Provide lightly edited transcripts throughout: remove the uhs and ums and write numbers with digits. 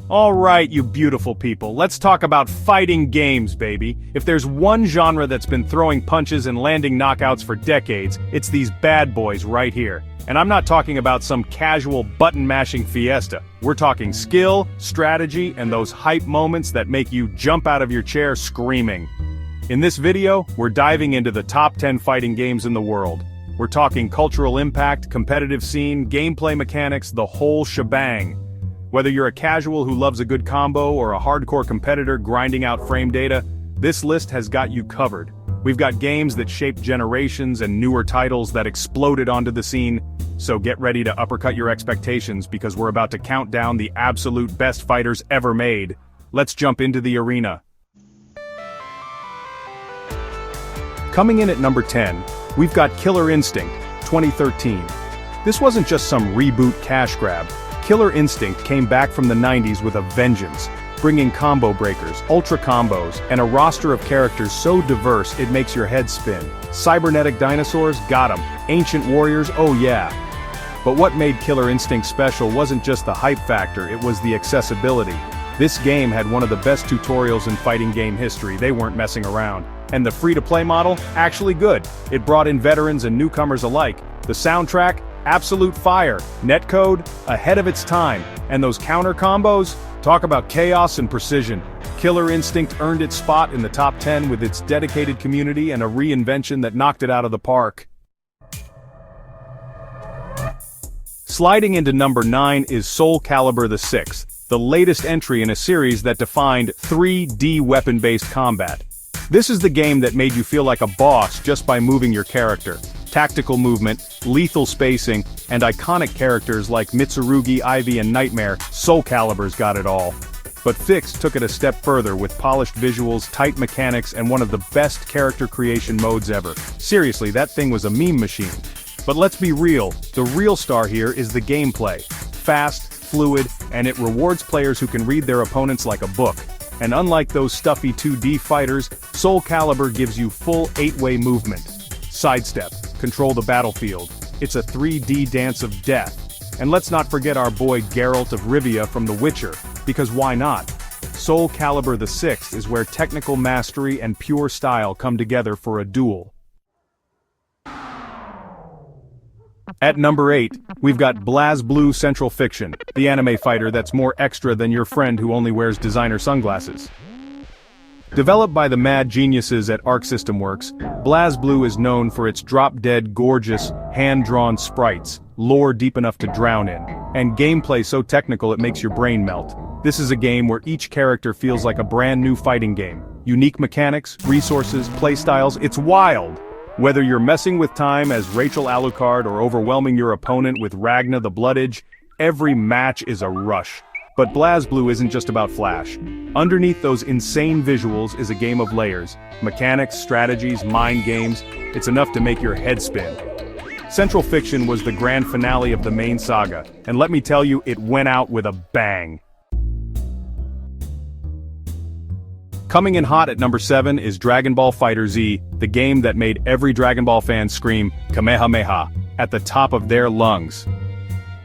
Alright, you beautiful people, let's talk about fighting games, baby. If there's one genre that's been throwing punches and landing knockouts for decades, it's these bad boys right here. And I'm not talking about some casual button-mashing fiesta. We're talking skill, strategy, and those hype moments that make you jump out of your chair screaming. In this video, we're diving into the top 10 fighting games in the world. We're talking cultural impact, competitive scene, gameplay mechanics, the whole shebang. Whether you're a casual who loves a good combo or a hardcore competitor grinding out frame data, this list has got you covered. We've got games that shaped generations and newer titles that exploded onto the scene, so get ready to uppercut your expectations because we're about to count down the absolute best fighters ever made. Let's jump into the arena. Coming in at number 10, we've got Killer Instinct, 2013. This wasn't just some reboot cash grab. Killer Instinct came back from the 90s with a vengeance, bringing combo breakers, ultra combos, and a roster of characters so diverse it makes your head spin. Cybernetic dinosaurs? Got 'em. Ancient warriors? Oh yeah. But what made Killer Instinct special wasn't just the hype factor, it was the accessibility. This game had one of the best tutorials in fighting game history, they weren't messing around. And the free-to-play model? Actually good. It brought in veterans and newcomers alike. The soundtrack? Absolute fire. Netcode? Ahead of its time. And those counter combos? Talk about chaos and precision. Killer Instinct earned its spot in the top 10 with its dedicated community and a reinvention that knocked it out of the park. Sliding into number 9 is Soul Calibur VI, the latest entry in a series that defined 3D weapon-based combat. This is the game that made you feel like a boss just by moving your character. Tactical movement, lethal spacing, and iconic characters like Mitsurugi, Ivy, and Nightmare, Soul Calibur's got it all. But Fix took it a step further with polished visuals, tight mechanics, and one of the best character creation modes ever. Seriously, that thing was a meme machine. But let's be real, the real star here is the gameplay. Fast, fluid, and it rewards players who can read their opponents like a book. And unlike those stuffy 2D fighters, Soul Calibur gives you full 8-way movement. Sidestep, control the battlefield. It's a 3D dance of death. And let's not forget our boy Geralt of Rivia from The Witcher, because why not? Soul Calibur VI is where technical mastery and pure style come together for a duel. At number 8, we've got BlazBlue Central Fiction, the anime fighter that's more extra than your friend who only wears designer sunglasses. Developed by the mad geniuses at Arc System Works, BlazBlue is known for its drop-dead gorgeous, hand-drawn sprites, lore deep enough to drown in, and gameplay so technical it makes your brain melt. This is a game where each character feels like a brand new fighting game. Unique mechanics, resources, playstyles, it's wild! Whether you're messing with time as Rachel Alucard or overwhelming your opponent with Ragna the Bloodedge, every match is a rush. But BlazBlue isn't just about flash. Underneath those insane visuals is a game of layers. Mechanics, strategies, mind games, it's enough to make your head spin. Central Fiction was the grand finale of the main saga, and let me tell you, it went out with a bang. Coming in hot at number 7 is Dragon Ball FighterZ, the game that made every Dragon Ball fan scream, Kamehameha, at the top of their lungs.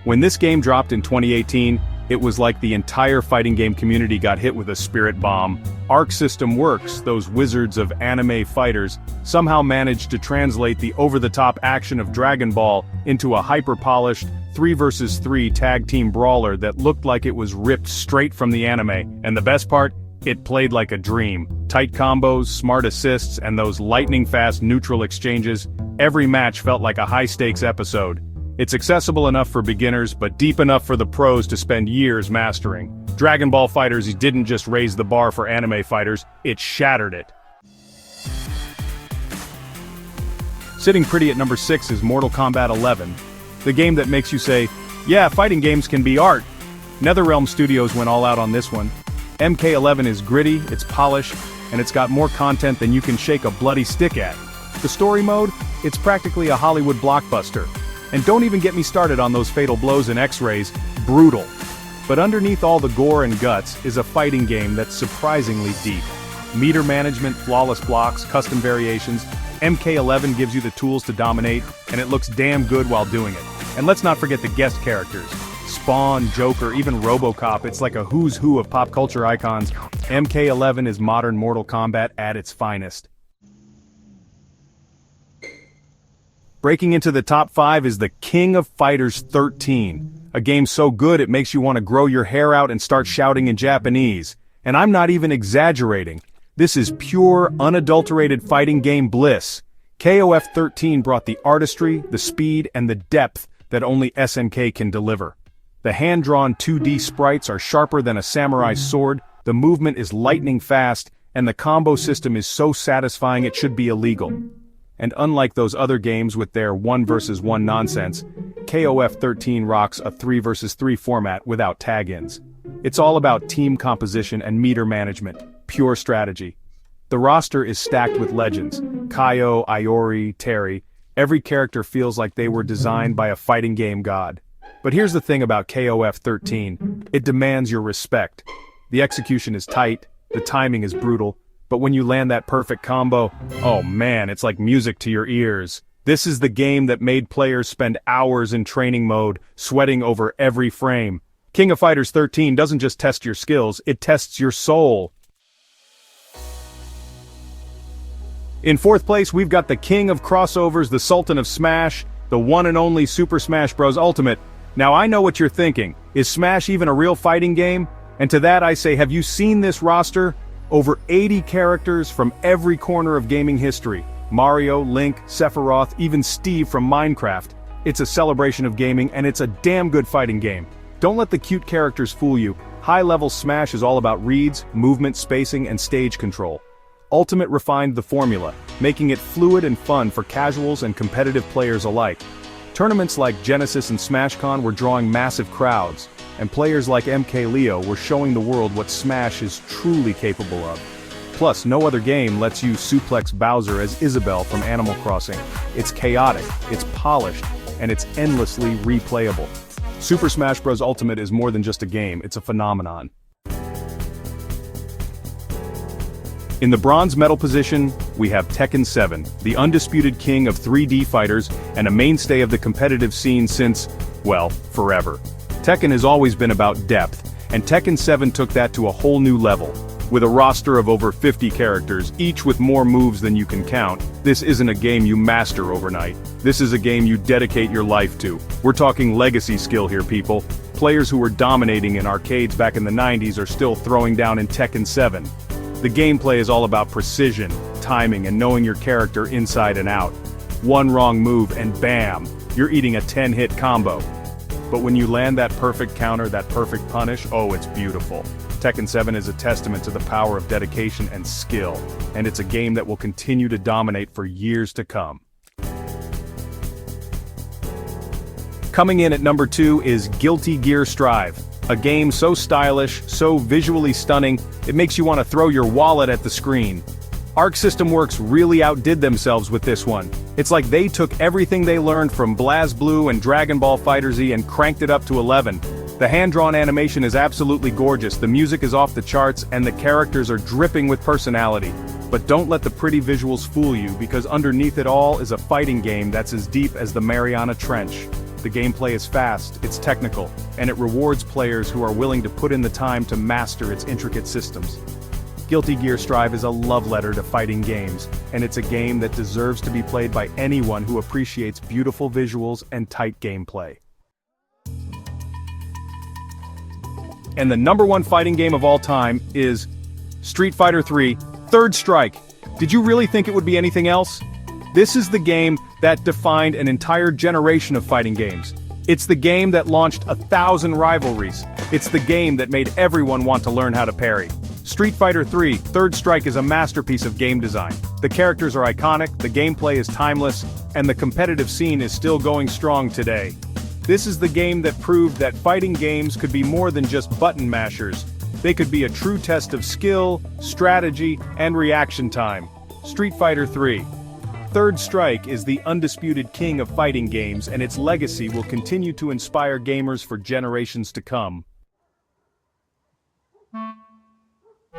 When this game dropped in 2018, it was like the entire fighting game community got hit with a spirit bomb. Arc System Works, those wizards of anime fighters, somehow managed to translate the over-the-top action of Dragon Ball into a hyper-polished 3 vs 3 tag team brawler that looked like it was ripped straight from the anime, and the best part? It played like a dream. Tight combos, smart assists, and those lightning-fast neutral exchanges, every match felt like a high-stakes episode. It's accessible enough for beginners, but deep enough for the pros to spend years mastering. Dragon Ball FighterZ didn't just raise the bar for anime fighters, it shattered it. Sitting pretty at number 6 is Mortal Kombat 11, the game that makes you say, yeah, fighting games can be art. NetherRealm Studios went all out on this one. MK11 is gritty, it's polished, and it's got more content than you can shake a bloody stick at. The story mode? It's practically a Hollywood blockbuster. And don't even get me started on those fatal blows and X-rays, brutal. But underneath all the gore and guts is a fighting game that's surprisingly deep. Meter management, flawless blocks, custom variations, MK11 gives you the tools to dominate, and it looks damn good while doing it. And let's not forget the guest characters. Spawn, Joker, even RoboCop, it's like a who's who of pop culture icons. MK11 is modern Mortal Kombat at its finest. Breaking into the top 5 is the King of Fighters 13. A game so good it makes you want to grow your hair out and start shouting in Japanese. And I'm not even exaggerating. This is pure, unadulterated fighting game bliss. KOF 13 brought the artistry, the speed, and the depth that only SNK can deliver. The hand-drawn 2D sprites are sharper than a samurai's sword, the movement is lightning fast, and the combo system is so satisfying it should be illegal. And unlike those other games with their 1 versus 1 nonsense, KOF 13 rocks a 3 versus 3 format without tag-ins. It's all about team composition and meter management, pure strategy. The roster is stacked with legends. Kaio, Iori, Terry. Every character feels like they were designed by a fighting game god. But here's the thing about KOF 13. It demands your respect. The execution is tight, the timing is brutal, but when you land that perfect combo, oh man, it's like music to your ears. This is the game that made players spend hours in training mode, sweating over every frame. King of Fighters 13 doesn't just test your skills, it tests your soul. In 4th place, we've got the king of crossovers, the sultan of Smash, the one and only Super Smash Bros. Ultimate. Now I know what you're thinking, is Smash even a real fighting game? And to that I say, have you seen this roster? Over 80 characters from every corner of gaming history. Mario, Link, Sephiroth, even Steve from Minecraft. It's a celebration of gaming and it's a damn good fighting game. Don't let the cute characters fool you. High-level Smash is all about reads, movement, spacing, and stage control. Ultimate refined the formula, making it fluid and fun for casuals and competitive players alike. Tournaments like Genesis and SmashCon were drawing massive crowds, and players like MK Leo were showing the world what Smash is truly capable of. Plus, no other game lets you suplex Bowser as Isabelle from Animal Crossing. It's chaotic, it's polished, and it's endlessly replayable. Super Smash Bros. Ultimate is more than just a game, it's a phenomenon. In the bronze medal position, we have Tekken 7, the undisputed king of 3D fighters and a mainstay of the competitive scene since, well, forever. Tekken has always been about depth, and Tekken 7 took that to a whole new level. With a roster of over 50 characters, each with more moves than you can count, this isn't a game you master overnight. This is a game you dedicate your life to. We're talking legacy skill here, people. Players who were dominating in arcades back in the 90s are still throwing down in Tekken 7. The gameplay is all about precision, timing, and knowing your character inside and out. One wrong move and bam, you're eating a 10-hit combo. But when you land that perfect counter, that perfect punish, oh, it's beautiful. Tekken 7 is a testament to the power of dedication and skill, and it's a game that will continue to dominate for years to come. Coming in at number 2 is Guilty Gear Strive. A game so stylish, so visually stunning, it makes you want to throw your wallet at the screen. Arc System Works really outdid themselves with this one. It's like they took everything they learned from BlazBlue and Dragon Ball FighterZ and cranked it up to 11. The hand-drawn animation is absolutely gorgeous, the music is off the charts, and the characters are dripping with personality. But don't let the pretty visuals fool you, because underneath it all is a fighting game that's as deep as the Mariana Trench. The gameplay is fast, it's technical, and it rewards players who are willing to put in the time to master its intricate systems. Guilty Gear Strive is a love letter to fighting games, and it's a game that deserves to be played by anyone who appreciates beautiful visuals and tight gameplay. And the number 1 fighting game of all time is Street Fighter 3, Third Strike. Did you really think it would be anything else? This is the game that defined an entire generation of fighting games. It's the game that launched 1,000 rivalries. It's the game that made everyone want to learn how to parry. Street Fighter 3, Third Strike is a masterpiece of game design. The characters are iconic, the gameplay is timeless, and the competitive scene is still going strong today. This is the game that proved that fighting games could be more than just button mashers. They could be a true test of skill, strategy, and reaction time. Street Fighter 3. Third Strike is the undisputed king of fighting games, and its legacy will continue to inspire gamers for generations to come.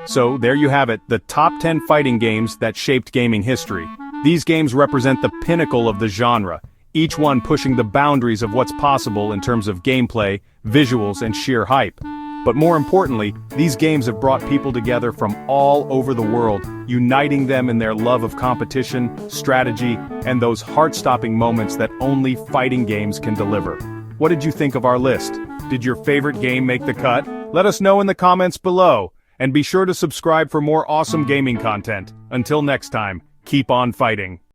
So, there you have it, the top 10 fighting games that shaped gaming history. These games represent the pinnacle of the genre. each one pushing the boundaries of what's possible in terms of gameplay, visuals, and sheer hype. But more importantly, these games have brought people together from all over the world, uniting them in their love of competition, strategy, and those heart-stopping moments that only fighting games can deliver. What did you think of our list? Did your favorite game make the cut? Let us know in the comments below, and be sure to subscribe for more awesome gaming content. Until next time, keep on fighting.